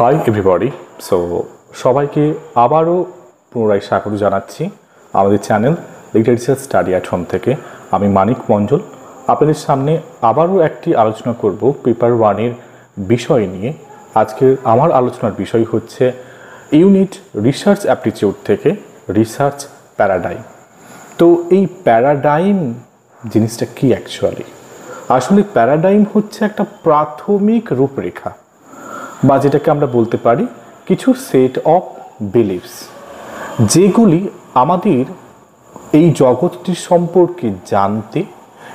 Hi everybody. সবাইকে আবারও পুনরায় স্বাগত জানাচ্ছি আমাদের channel literature study at home থেকে। আমি মানিক মণ্ডল আপনাদের সামনে আবারও একটি আলোচনা করব পেপার ওয়ানের বিষয় নিয়ে। আজকের আমার আলোচনার বিষয় হচ্ছে ইউনিট রিসার্চ অ্যাপটিটিউড থেকে রিসার্চ প্যারাডাইম। তো এই প্যারাডাইম জিনিসটা কি অ্যাকচুয়ালি? আসলে প্যারাডাইম হচ্ছে একটা প্রাথমিক রূপরেখা, বা যেটাকে আমরা বলতে পারি কিছু সেট অফ বিলিভস, যেগুলি আমাদের এই জগৎটির সম্পর্কে জানতে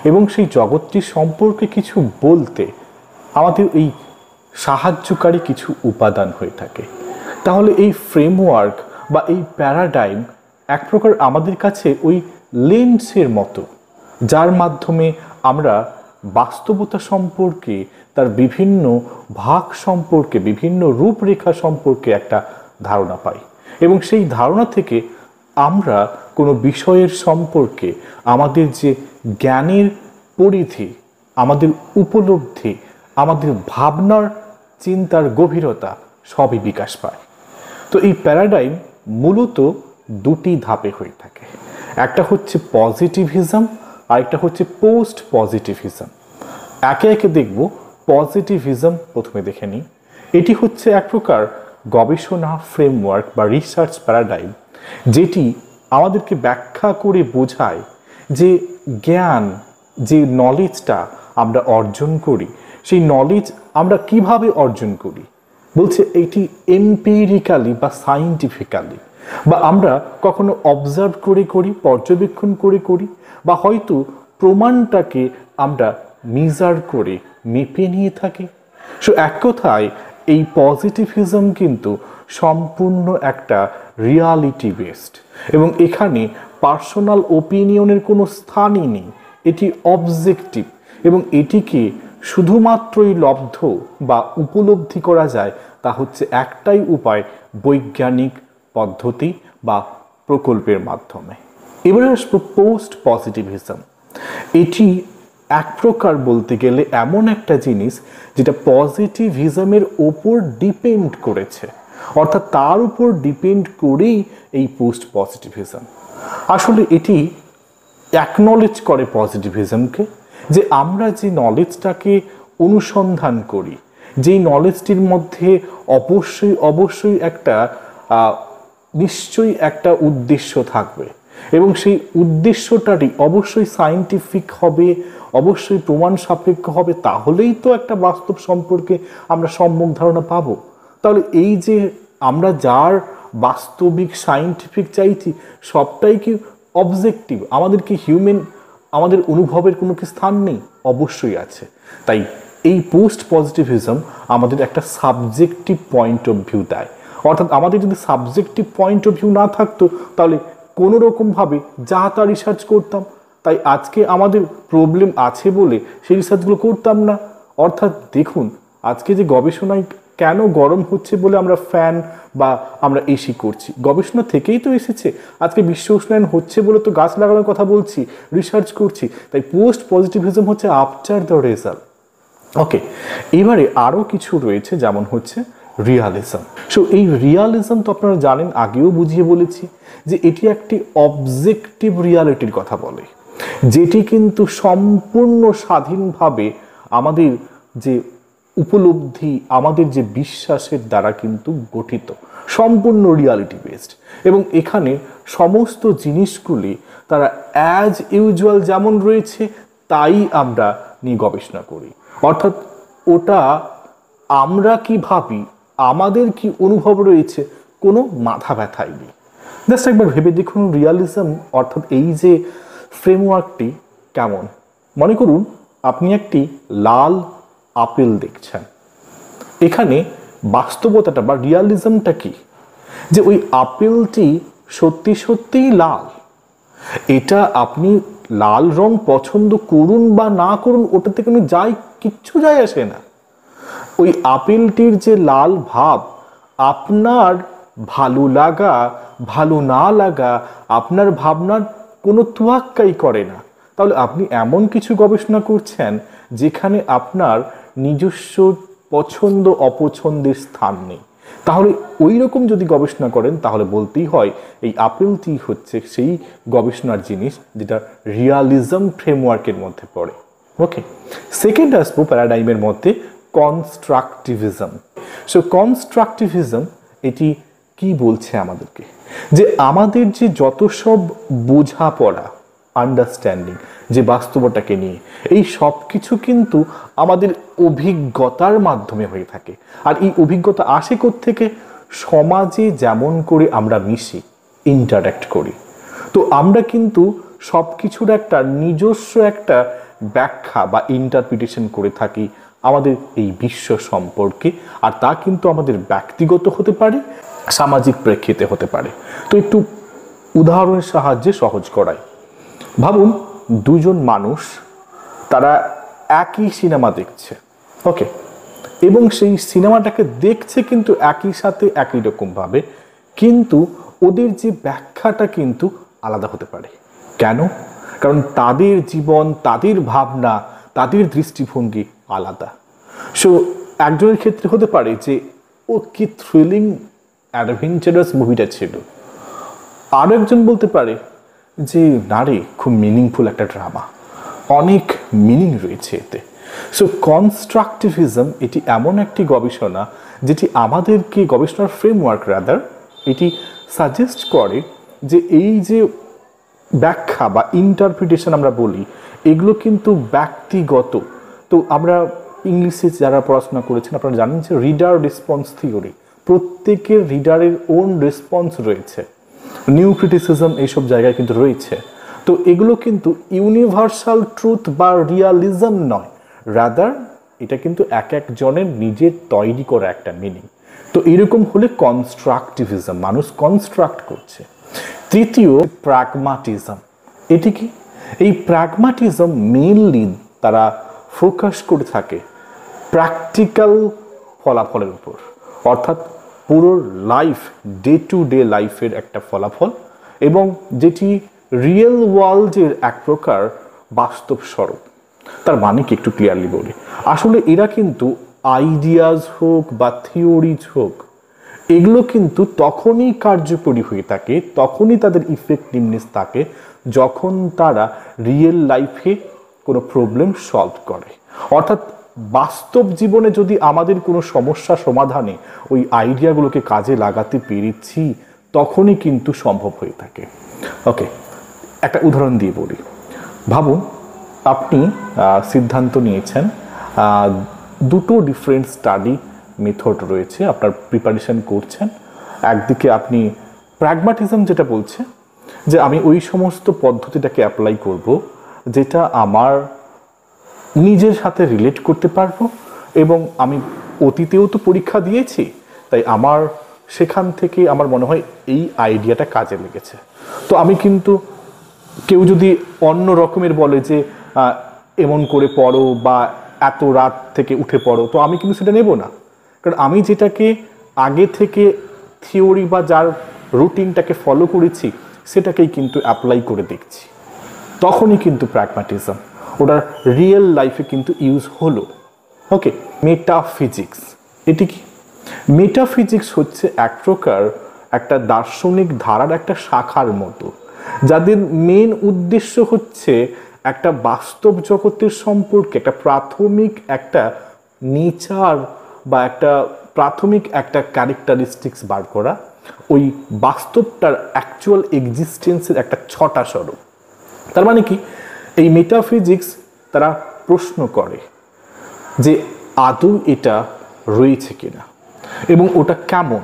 এবং সেই জগৎটির সম্পর্কে কিছু বলতে আমাদের এই সাহায্যকারী কিছু উপাদান হয়ে থাকে। তাহলে এই ফ্রেমওয়ার্ক বা এই প্যারাডাইম এক প্রকার আমাদের কাছে ওই লেন্সের মতো, যার মাধ্যমে আমরা বাস্তবতা সম্পর্কে, তার বিভিন্ন ভাগ সম্পর্কে, বিভিন্ন রূপরেখা সম্পর্কে একটা ধারণা পাই, এবং সেই ধারণা থেকে আমরা কোনো বিষয়ের সম্পর্কে আমাদের যে জ্ঞানের পরিধি, আমাদের উপলব্ধি, আমাদের ভাবনার চিন্তার গভীরতা সবই বিকাশ পায়। তো এই প্যারাডাইম মূলত দুটি ধাপে হয়ে থাকে, একটা হচ্ছে পজিটিভিজম আর একটা হচ্ছে পোস্ট পজিটিভিজম। একে একে দেখব। পজিটিভিজম প্রথমে দেখে নিই। এটি হচ্ছে এক প্রকার গবেষণা ফ্রেমওয়ার্ক বা রিসার্চ প্যারাডাইম, যেটি আমাদেরকে ব্যাখ্যা করে বোঝায় যে জ্ঞান, যে নলেজটা আমরা অর্জন করি, সেই নলেজ আমরা কিভাবে অর্জন করি। বলছে এটি এম্পিরিক্যালি বা সায়েন্টিফিক্যালি, বা আমরা কখনো অবজার্ভ করে করি, পর্যবেক্ষণ করে করি, বা হয়তো প্রমাণটাকে আমরা মেজার করে মেপে নিয়ে থাকি। এক কথায় এই পজিটিভিজম কিন্তু সম্পূর্ণ একটা রিয়ালিটি বেসড, এবং এখানে পার্সোনাল ওপিনিয়নের কোনো স্থানই নেই। এটি অবজেক্টিভ, এবং এটিকে শুধুমাত্রই লব্ধ বা উপলব্ধি করা যায় তা হচ্ছে একটাই উপায়, বৈজ্ঞানিক পদ্ধতি বা প্রকল্পের মাধ্যমে। এবারে আসবো পোস্ট পজিটিভিজম। এটি এক প্রকার বলতে গেলে এমন একটা জিনিস যেটা পজিটিভিজমের ওপর ডিপেন্ড করেছে, অর্থাৎ তার উপর ডিপেন্ড করেই এই পোস্ট পজিটিভিজম। আসলে এটি অ্যাকনলেজ করে পজিটিভিজমকে, যে আমরা যে নলেজটাকে অনুসন্ধান করি, যেই নলেজটির মধ্যে অবশ্যই একটা নিশ্চয়ই একটা উদ্দেশ্য থাকবে, এবং সেই উদ্দেশ্যটারই অবশ্যই সায়েন্টিফিক হবে, অবশ্যই প্রমাণ সাপেক্ষ হবে, তাহলেই তো একটা বাস্তব সম্পর্কে আমরা সম্যক ধারণা পাবো। তাহলে এই যে আমরা যার বাস্তবিক সায়েন্টিফিক চাইছি, সবটাই কি অবজেক্টিভ? আমাদের কি হিউম্যান, আমাদের অনুভবের কোনো কি স্থান নেই? অবশ্যই আছে। তাই এই পোস্ট পজিটিভিজম আমাদের একটা সাবজেক্টিভ পয়েন্ট অফ ভিউ দেয়। অর্থাৎ আমাদের যদি সাবজেক্টিভ পয়েন্ট অফ ভিউ না থাকতো, তাহলে কোনো রকমভাবে যা তা রিসার্চ করতাম। তাই আজকে আমাদের প্রবলেম আছে বলে সেই রিসার্চগুলো করতাম না। অর্থাৎ দেখুন, আজকে যে গবেষণায় কেন গরম হচ্ছে বলে আমরা ফ্যান বা আমরা এসি করছি, গবেষণা থেকেই তো এসেছে। আজকে বিশ্ব উষ্ণায়ন হচ্ছে বলে তো গাছ লাগানোর কথা বলছি, রিসার্চ করছি। তাই পোস্ট পজিটিভিজম হচ্ছে আফটার দ্য রেজাল্ট। ওকে, এবারে আরও কিছু রয়েছে, যেমন হচ্ছে রিয়ালিজম। এই রিয়ালিজম তো আপনারা জানেন, আগেও বুঝিয়ে বলেছি যে এটি একটি অবজেক্টিভ রিয়ালিটির কথা বলে, যেটি কিন্তু সম্পূর্ণ স্বাধীনভাবে আমাদের যে উপলব্ধি, আমাদের যে বিশ্বাসের দ্বারা কিন্তু গঠিত, সম্পূর্ণ রিয়ালিটি বেসড। এবং এখানে সমস্ত জিনিসগুলি তারা অ্যাজ ইউজুয়াল যেমন রয়েছে তাই আমরা নিয়ে গবেষণা করি। অর্থাৎ ওটা আমরা কি ভাবি, আমাদের কি অনুভব রয়েছে, কোনো মাথা ব্যথাই নেই। জাস্ট একবার ভেবে দেখুন রিয়ালিজম অর্থাৎ এই যে ফ্রেমওয়ার্কটি কেমন। মনে করুন আপনি একটি লাল আপেল দেখছেন। এখানে বাস্তবতাটা বা রিয়ালিজমটা কি, যে ওই আপেলটি সত্যি সত্যিই লাল। এটা আপনি লাল রং পছন্দ করুন বা না করুন, ওটাতে কোনো কিচ্ছু যায় আসে না। ওই আপেলটির যে লাল ভাব, আপনার ভালো লাগা ভালো না লাগা আপনার ভাবনার কোনো তোয়াক্কাই করে না। তাহলে আপনি এমন কিছু গবেষণা করছেন যেখানে আপনার নিজস্ব পছন্দ অপছন্দের স্থান নেই, তাহলে ওই রকম যদি গবেষণা করেন তাহলে বলতেই হয় এই আপেলটি হচ্ছে সেই গবেষণার জিনিস যেটা রিয়ালিজম ফ্রেমওয়ার্কের মধ্যে পড়ে। ওকে, সেকেন্ড আসবো প্যারাডাইমের মধ্যে কনস্ট্রাকটিভিজম। সো কনস্ট্রাকটিভিজম এটি কি বলছে আমাদেরকে, যে আমাদের যে যত সব বোঝাপড়া, আন্ডারস্ট্যান্ডিং, যে বাস্তবতাকে নিয়ে, এই সব কিছু কিন্তু আমাদের অভিজ্ঞতার মাধ্যমে হয়ে থাকে। আর এই অভিজ্ঞতা আসে থেকে সমাজে যেমন করে আমরা মিশি, ইন্টারঅ্যাক্ট করি, তো আমরা কিন্তু সব কিছুর একটা নিজস্ব একটা ব্যাখ্যা বা ইন্টারপ্রিটেশন করে থাকি আমাদের এই বিশ্ব সম্পর্কে। আর তা কিন্তু আমাদের ব্যক্তিগত হতে পারে, সামাজিক প্রেক্ষিতে হতে পারে। তো একটু উদাহরণের সাহায্যে সহজ করাই। ভাবুন দুজন মানুষ, তারা একই সিনেমা দেখছে, ওকে, এবং সেই সিনেমাটাকে দেখছে কিন্তু একই সাথে একই রকমভাবে, কিন্তু ওদের যে ব্যাখ্যাটা কিন্তু আলাদা হতে পারে। কেন? কারণ তাদের জীবন, তাদের ভাবনা, তাদের দৃষ্টিভঙ্গি আলাদা। সো একজনের ক্ষেত্রে হতে পারে যে ও কি থ্রিলিং অ্যাডভেঞ্চারাস মুভিটা ছিল, আরও একজন বলতে পারে যে না রে, খুব মিনিংফুল একটা ড্রামা, অনেক মিনিং রয়েছে এতে। সো কনস্ট্রাকটিভিজম এটি এমন একটি গবেষণা যেটি আমাদেরকে, গবেষণার ফ্রেমওয়ার্ক রাদার, এটি সাজেস্ট করে যে এই যে ব্যাখ্যা বা ইন্টারপ্রিটেশন আমরা বলি, এগুলো কিন্তু ব্যক্তিগত। তো আমরা ইংলিশে যারা পড়াশোনা করেছেন আপনারা জানেন যে রিডার রেসপন্স থিওরি, প্রত্যেকের রিডারের ওন রেসপন্স রয়েছে, নিউ ক্রিটিসিজম এইসব জায়গায় কিন্তু রয়েছে। তো এগুলো কিন্তু ইউনিভার্সাল ট্রুথ বা রিয়ালিজম নয়, রাদার এটা কিন্তু এক একজনের নিজের তৈরি করা একটা মিনিং। তো এরকম হলে কনস্ট্রাকটিভিজম, মানুষ কনস্ট্রাক্ট করছে। তৃতীয় প্র্যাগমাটিজম। এটি কি? এই প্র্যাগমাটিজম মেইনলি তারা ফোকাস করে থাকে প্র্যাকটিক্যাল ফলাফলের উপর, অর্থাৎ পুরো লাইফ, ডে টু ডে লাইফের একটা ফলাফল, এবং যেটি রিয়েল ওয়ার্ল্ডের এক প্রকার বাস্তব স্বরূপ। তার মানে কি একটু ক্লিয়ারলি বলি, আসলে এরা কিন্তু আইডিয়াজ হোক বা থিওরিজ হোক, এগুলো কিন্তু তখনই কার্যকরী হয়ে থাকে, তখনই তাদের ইফেক্টিভনেস থাকে যখন তারা রিয়েল লাইফে কোনো প্রবলেম সলভ করে। অর্থাৎ বাস্তব জীবনে যদি আমাদের কোনো সমস্যা সমাধানে ওই আইডিয়াগুলোকে কাজে লাগাতে পেরেছি, তখনই কিন্তু সম্ভব হয়ে থাকে। ওকে, একটা উদাহরণ দিয়ে বলি। ভাবুন আপনি সিদ্ধান্ত নিয়েছেন, দুটো ডিফারেন্ট স্টাডি মেথড রয়েছে, আপনার প্রিপারেশন করছেন। একদিকে আপনি প্র্যাগমাটিজম যেটা বলছে যে আমি ওই সমস্ত পদ্ধতিটাকে অ্যাপ্লাই করব যেটা আমার নিজের সাথে রিলেট করতে পারবো, এবং আমি অতীতেও তো পরীক্ষা দিয়েছি, তাই আমার সেখান থেকে আমার মনে হয় এই আইডিয়াটা কাজে লেগেছে। তো আমি কিন্তু, কেউ যদি অন্য রকমের বলে যে এমন করে পড়ো বা এত রাত থেকে উঠে পড়ো, তো আমি কিন্তু সেটা নেব না, কারণ আমি যেটাকে আগে থেকে থিওরি বা যার রুটিনটাকে ফলো করেছি সেটাকেই কিন্তু অ্যাপ্লাই করে দেখছি, তখনই কিন্তু প্র্যাগমাটিজম ওটার রিয়েল লাইফে কিন্তু ইউজ হলো। ওকে, মেটাফিজিক্স। এটি কি? মেটাফিজিক্স হচ্ছে এক প্রকার একটা দার্শনিক ধারার একটা শাখার মতো, যাদের মেন উদ্দেশ্য হচ্ছে একটা বাস্তব জগতের সম্পর্কে একটা প্রাথমিক একটা নেচার বা একটা প্রাথমিক একটা ক্যারেক্টারিস্টিক্স বার করা, ওই বাস্তবটার অ্যাকচুয়াল এক্সিস্টেন্সের একটা ছটা স্বরূপ। তার মানে কি, এই মেটাফিজিক্স তারা প্রশ্ন করে যে আদৌ এটা রয়েছে কিনা এবং ওটা কেমন।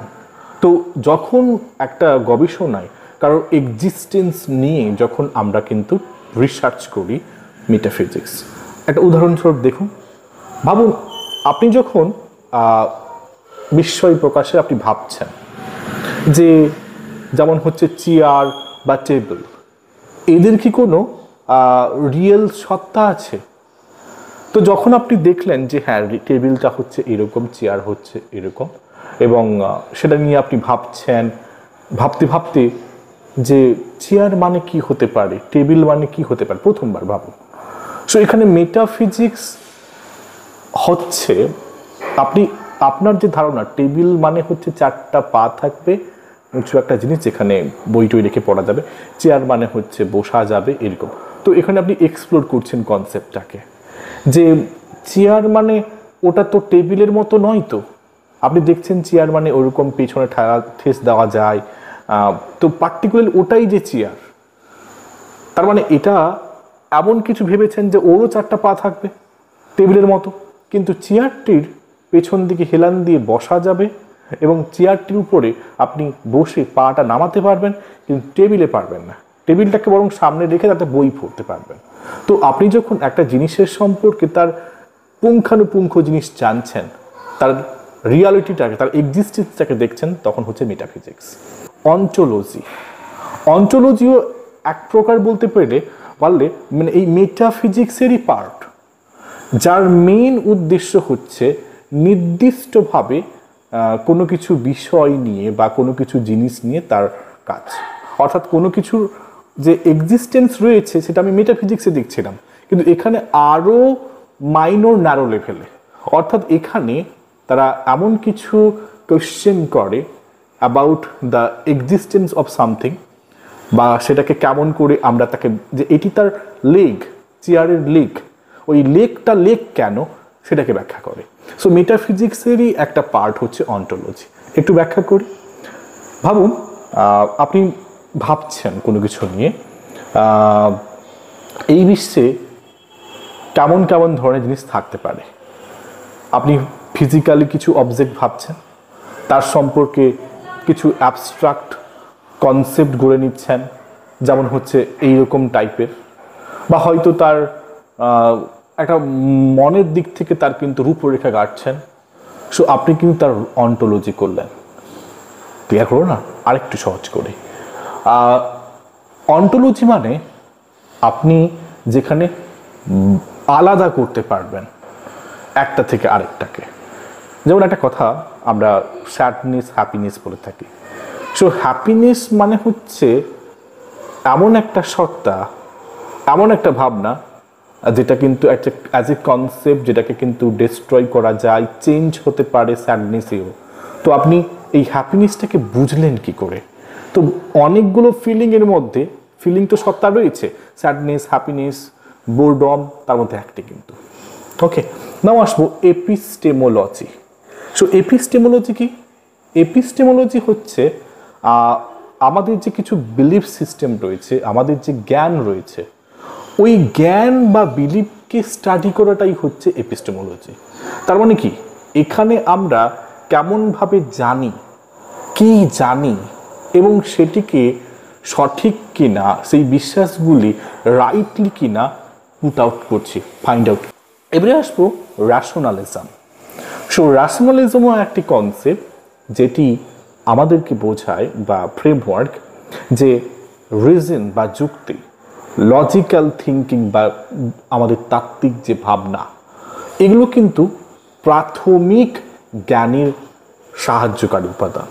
তো যখন একটা গবেষণায় কারোর এক্সিস্টেন্স নিয়ে যখন আমরা কিন্তু রিসার্চ করি মেটাফিজিক্স, একটা উদাহরণস্বরূপ দেখুন। ভাবুন আপনি যখন বিস্ময় প্রকাশে আপনি ভাবছেন যে যেমন হচ্ছে চেয়ার বা টেবিল, এদের কি কোনো রিয়েল সত্তা আছে? তো যখন আপনি দেখলেন যে হ্যাঁ টেবিলটা হচ্ছে এরকম, চেয়ার হচ্ছে এরকম, এবং সেটা নিয়ে আপনি ভাবছেন, ভাবতে ভাবতে যে চেয়ার মানে কি হতে পারে, টেবিল মানে কি হতে পারে, প্রথমবার ভাবুন। সো এখানে মেটাফিজিক্স হচ্ছে আপনি আপনার যে ধারণা টেবিল মানে হচ্ছে 4টা পা থাকবে, উঁচু একটা জিনিস যেখানে বই টই রেখে পড়া যাবে, চেয়ার মানে হচ্ছে বসা যাবে এরকম। তো এখানে আপনি এক্সপ্লোর করছেন কনসেপ্টটাকে, যে চেয়ার মানে ওটা তো টেবিলের মতো নয়। তো আপনি দেখছেন চেয়ার মানে ওরকম পেছনে ঠেস দেওয়া যায়, তো পার্টিকুলারলি ওটাই যে চেয়ার, তার মানে এটা এমন কিছু ভেবেছেন যে ওরও 4টা পা থাকবে টেবিলের মতো, কিন্তু চেয়ারটির পেছন দিকে হেলান দিয়ে বসা যাবে এবং চেয়ারটির উপরে আপনি বসে পাটা নামাতে পারবেন, কিন্তু টেবিলে পারবেন না। টেবিলটাকে বরং সামনে রেখে তাতে বই পড়তে পারবেন। তো আপনি যখন একটা জিনিসের সম্পর্কে তার পুঙ্খানুপুঙ্খ জিনিস জানছেন, তার রিয়ালিটিটাকে, তার এক্সিস্টেন্সটাকে দেখছেন, তখন হচ্ছে মেটাফিজিক্স। অন্টোলজিও এক প্রকার বলতে পারলে মানে এই মেটাফিজিক্সেরই পার্ট, যার মেইন উদ্দেশ্য হচ্ছে নির্দিষ্টভাবে কোনো কিছু বিষয় নিয়ে বা কোনো কিছু জিনিস নিয়ে তার কাজ। অর্থাৎ কোনো কিছুর যে এক্সিস্টেন্স রয়েছে সেটা আমি মেটাফিজিক্সে দেখছিলাম, কিন্তু এখানে আরও মাইনর ন্যারো লেভেলে। অর্থাৎ এখানে তারা এমন কিছু কোয়েশ্চেন করে about the existence of something, বা সেটাকে কেমন করে আমরা তাকে, যে এটি তার লেগ, চেয়ারের লেগ, ওই লেগটা লেগ কেন সেটাকে ব্যাখ্যা করে। সো মেটাফিজিক্সেরই একটা পার্ট হচ্ছে অন্টোলজি। একটু ব্যাখ্যা করি। ভাবুন, আপনি ভাবছেন কোনো কিছু নিয়ে, এই বিশ্বে কেমন কেমন ধরনের জিনিস থাকতে পারে। আপনি ফিজিক্যালি কিছু অবজেক্ট ভাবছেন, তার সম্পর্কে কিছু অ্যাবস্ট্রাক্ট কনসেপ্ট গড়ে নিচ্ছেন, যেমন হচ্ছে এইরকম টাইপের, বা হয়তো তার একটা মনের দিক থেকে তার কিন্তু রূপরেখা গাঁটছেন। সো আপনি কিন্তু তার অন্টোলজি করলেন। ক্লিয়ার করো না আরেকটু সহজ করে। অন্টোলজি মানে আপনি যেখানে আলাদা করতে পারবেন একটা থেকে আরেকটাকে। যেমন একটা কথা আমরা স্যাডনেস, হ্যাপিনেস বলে থাকি। সো হ্যাপিনেস মানে হচ্ছে এমন একটা সত্তা, এমন একটা ভাবনা যেটা কিন্তু একটা অ্যাজ এ কনসেপ্ট, যেটাকে কিন্তু ডিস্ট্রয় করা যায়, চেঞ্জ হতে পারে স্যাডনেসেও। তো আপনি এই হ্যাপিনেসটাকে বুঝলেন কি করে? তো অনেকগুলো ফিলিংয়ের মধ্যে, ফিলিং তো সত্তা রয়েছে, স্যাডনেস, হ্যাপিনেস, বোরডম, তার মধ্যে একটি কিন্তু। ওকে, নাও আসবো এপিস্টেমোলজি। সো এপিস্টেমোলজি কি? এপিস্টেমোলজি হচ্ছে আমাদের যে কিছু বিলিফ সিস্টেম রয়েছে, আমাদের যে জ্ঞান রয়েছে, ওই জ্ঞান বা বিলিফকে স্টাডি করাটাই হচ্ছে এপিস্টেমোলজি। তার মানে কি, এখানে আমরা কেমনভাবে জানি, কি জানি, এবং সেটিকে সঠিক কিনা, সেই বিশ্বাসগুলি রাইটলি কিনা পুট আউট করছি, ফাইন্ড আউট। এবারে আসবো র্যাশনালিজম। সো র্যাশনালিজমও একটি কনসেপ্ট যেটি আমাদেরকে বোঝায় বা ফ্রেমওয়ার্ক, যে রিজন বা যুক্তি, লজিক্যাল থিঙ্কিং বা আমাদের তাত্ত্বিক যে ভাবনা, এগুলো কিন্তু প্রাথমিক জ্ঞানের সাহায্যকারী উপাদান।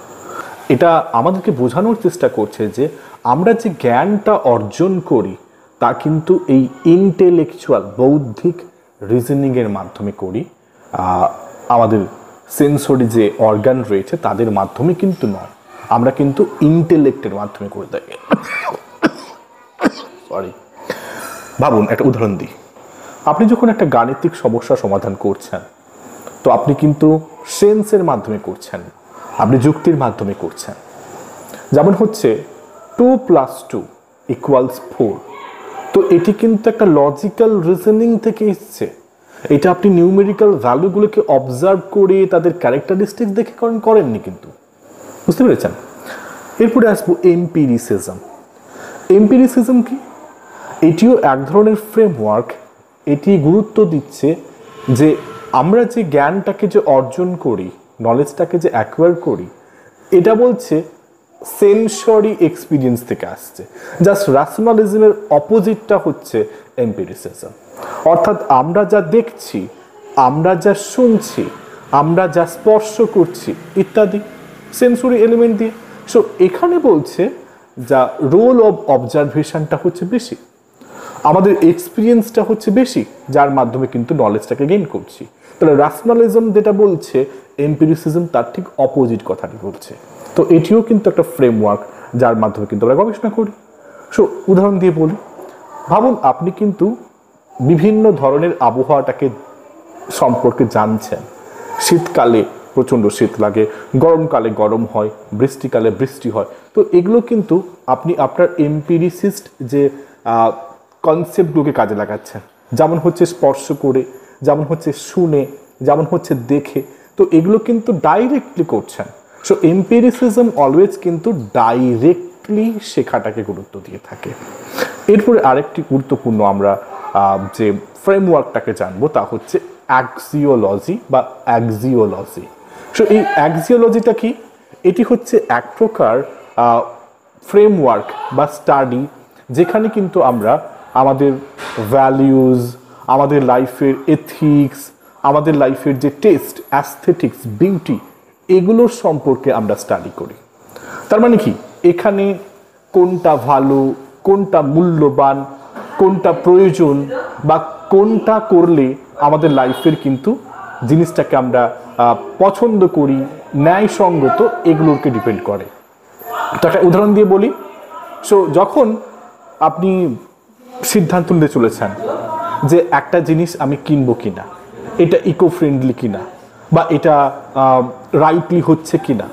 এটা আমাদেরকে বোঝানোর চেষ্টা করছে যে আমরা যে জ্ঞানটা অর্জন করি তা কিন্তু এই ইন্টেলেকচুয়াল, বৌদ্ধিক রিজনিংয়ের মাধ্যমে করি, আমাদের সেন্সরি যে অর্গান রয়েছে তাদের মাধ্যমে কিন্তু নয়। আমরা কিন্তু ইন্টেলেক্টের মাধ্যমে করে থাকি। সরি, ভাবুন একটা উদাহরণ দিই। আপনি যখন একটা গাণিতিক সমস্যা সমাধান করছেন, তো আপনি কিন্তু সেন্সের মাধ্যমে করছেন, আপনি যুক্তির মাধ্যমে করছেন। যেমন হচ্ছে 2 + 2 = 4। তো এটি কিন্তু একটা লজিক্যাল রিজনিং থেকে এসছে। এটা আপনি নিউমেরিক্যাল ভ্যালুগুলোকে অবজার্ভ করে তাদের ক্যারেক্টারিস্টিক্স দেখে করেননি কিন্তু। বুঝতে পেরেছেন? এরপরে আসবো এমপিরিসিজম। এমপিরিসিজম কি? এটিও এক ধরনের ফ্রেমওয়ার্ক। এটি গুরুত্ব দিচ্ছে যে আমরা যে জ্ঞানটাকে যে অর্জন করি, নলেজটাকে যে অ্যাকোয়ার করি, এটা বলছে সেন্সরি এক্সপিরিয়েন্স থেকে আসছে। জাস্ট র্যাশনালিজমের অপোজিটটা হচ্ছে এমপিরিসিজম। অর্থাৎ আমরা যা দেখছি, আমরা যা শুনছি, আমরা যা স্পর্শ করছি ইত্যাদি সেন্সরি এলিমেন্ট দিয়ে। সো এখানে বলছে যা রোল অফ অবজারভেশনটা হচ্ছে বেশি। আমাদের এক্সপিরিয়েন্সটা হচ্ছে বেশি, যার মাধ্যমে কিন্তু নলেজটাকে গেইন করছি। তাহলে র্যাশনালিজম যেটা বলছে, এম্পিরিসিজম তার ঠিক অপোজিট কথাটি বলছে। তো এটিও কিন্তু একটা ফ্রেমওয়ার্ক, যার মাধ্যমে কিন্তু আমরা গবেষণা করি। সো উদাহরণ দিয়ে বলি, ভাবুন আপনি কিন্তু বিভিন্ন ধরনের আবহাওয়াটাকে সম্পর্কে জানছেন। শীতকালে প্রচণ্ড শীত লাগে, গরমকালে গরম হয়, বৃষ্টিকালে বৃষ্টি হয়। তো এগুলো কিন্তু আপনি আপনার এম্পিরিসিস্ট যে কনসেপ্টগুলোকে কাজে লাগাচ্ছেন, যেমন হচ্ছে স্পর্শ করে, যেমন হচ্ছে শুনে, যেমন হচ্ছে দেখে। তো এগুলো কিন্তু ডাইরেক্টলি করছেন। সো এম্পিরিসিজম অলওয়েজ কিন্তু ডাইরেক্টলি শেখাটাকে গুরুত্ব দিয়ে থাকে। এরপরে আরেকটি গুরুত্বপূর্ণ আমরা যে ফ্রেমওয়ার্কটাকে জানবো তা হচ্ছে অ্যাক্সিওলজি বা অ্যাক্সিওলজি। সো এই অ্যাক্সিওলজিটা কি? এটি হচ্ছে এক প্রকার ফ্রেমওয়ার্ক বা স্টাডি, যেখানে কিন্তু আমরা আমাদের ভ্যালিউজ, আমাদের লাইফের এথিক্স, আমাদের লাইফের যে টেস্ট, অ্যাস্থেটিক্স, বিউটি, এগুলোর সম্পর্কে আমরা স্টাডি করি। তার মানে কি, এখানে কোনটা ভালো, কোনটা মূল্যবান, কোনটা প্রয়োজন, বা কোনটা করলে আমাদের লাইফের কিন্তু জিনিসটাকে আমরা পছন্দ করি, ন্যায়সঙ্গত, এগুলোকে ডিপেন্ড করে। তো একটা উদাহরণ দিয়ে বলি। সো যখন আপনি সিদ্ধান্ত নিতে চলেছেন যে একটা জিনিস আমি কিনবো কিনা, এটা ইকো ফ্রেন্ডলি কিনা, বা এটা রাইটলি হচ্ছে কিনা,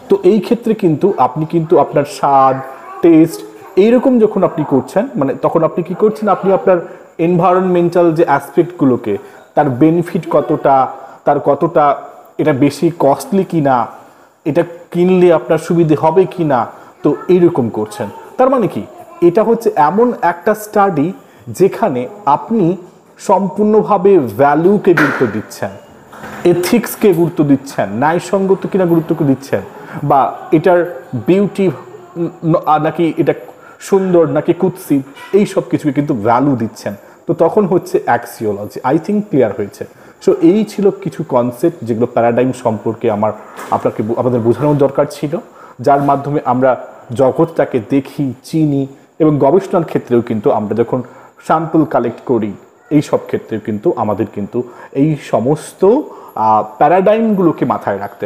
তো এই ক্ষেত্রে কিন্তু আপনি কিন্তু আপনার স্বাদ, টেস্ট, এইরকম যখন আপনি করছেন, মানে তখন আপনি কি করছেন, আপনি আপনার এনভায়রনমেন্টাল যে অ্যাসপেক্টগুলোকে, তার বেনিফিট কতটা, তার কতটা এটা বেশি কস্টলি কিনা, এটা কিনলে আপনার সুবিধে হবে কিনা, তো এইরকম করছেন। তার মানে কি, এটা হচ্ছে এমন একটা স্টাডি যেখানে আপনি সম্পূর্ণভাবে ভ্যালুকে গুরুত্ব দিচ্ছেন, এথিক্সকে গুরুত্ব দিচ্ছেন, ন্যায়সঙ্গত কিনা গুরুত্ব দিচ্ছেন, বা এটার বিউটি নাকি এটা সুন্দর নাকি কুৎসিত, এই সব কিছুকে কিন্তু ভ্যালু দিচ্ছেন। তো তখন হচ্ছে অ্যাক্সিওলজি। আই থিঙ্ক ক্লিয়ার হয়েছে। সো এই ছিল কিছু কনসেপ্ট যেগুলো প্যারাডাইম সম্পর্কে আমাদের বোঝানোর দরকার ছিল, যার মাধ্যমে আমরা জগৎটাকে দেখি, চিনি, এবং গবেষণার ক্ষেত্রেও কিন্তু আমরা যখন স্যাম্পল কালেক্ট করি, এই সব ক্ষেত্রেও কিন্তু আমাদের কিন্তু এই সমস্ত প্যারাডাইমগুলোকে মাথায় রাখতে